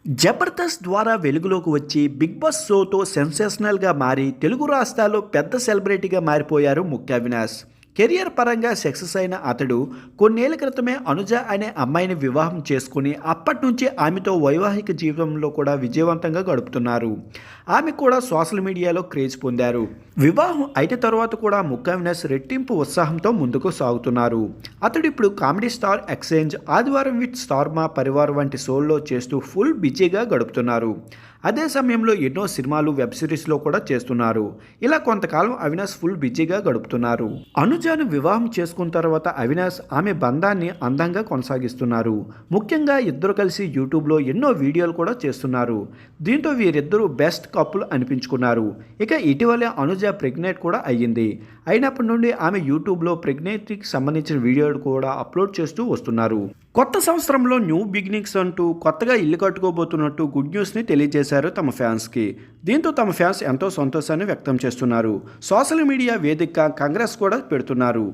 జబర్దస్త్ ద్వారా వెలుగులోకి వచ్చి బిగ్ బాస్ షోతో సెన్సేషనల్గా మారి తెలుగు రాష్ట్రాల్లో పెద్ద సెలబ్రిటీగా మారిపోయారు ముఖ్య అవినాష్. కెరియర్ పరంగా సక్సెస్ అయిన అతడు కొన్నేళ్ల క్రితమే అనుజ అనే అమ్మాయిని వివాహం చేసుకుని అప్పటి నుంచి ఆమెతో వైవాహిక జీవితంలో కూడా విజయవంతంగా గడుపుతున్నారు. ఆమె కూడా సోషల్ మీడియాలో క్రేజ్ పొందారు. వివాహం అయిన తర్వాత కూడా ముఖ్య అవినాష్ రెట్టింపు ఉత్సాహంతో ముందుకు సాగుతున్నారు. అతడు ఇప్పుడు కామెడీ స్టార్ ఎక్స్చేంజ్, ఆదివారం విత్ స్టార్ మా పరివార్ వంటి షోల్లో చేస్తూ ఫుల్ బిజీగా గడుపుతున్నారు. అదే సమయంలో ఎన్నో సినిమాలు, వెబ్ సిరీస్లో కూడా చేస్తున్నారు. ఇలా కొంతకాలం అవినాష్ ఫుల్ బిజీగా గడుపుతున్నారు. అనుజను వివాహం చేసుకున్న తర్వాత అవినాష్ ఆమె బంధాన్ని అందంగా కొనసాగిస్తున్నారు. ముఖ్యంగా ఇద్దరు కలిసి యూట్యూబ్లో ఎన్నో వీడియోలు కూడా చేస్తున్నారు. దీంతో వీరిద్దరూ బెస్ట్ కపుల్ అనిపించుకున్నారు. ఇక ఇటీవలే అనుజ ప్రెగ్నెంట్ కూడా అయ్యింది. అయినప్పటి నుండి ఆమె యూట్యూబ్లో ప్రెగ్నెన్సీకి సంబంధించిన వీడియోలు కూడా అప్లోడ్ చేస్తూ వస్తున్నారు. కొత్త సంవత్సరంలో న్యూ బిగినింగ్స్ అంటూ కొత్తగా ఇల్లు కట్టుకోబోతున్నట్టు గుడ్ న్యూస్ని తెలియజేశారు తమ ఫ్యాన్స్కి. దీంతో తమ ఫ్యాన్స్ ఎంతో సంతోషాన్ని వ్యక్తం చేస్తున్నారు. సోషల్ మీడియా వేదికగా కంగ్రెస్ కూడా పెడుతున్నారు.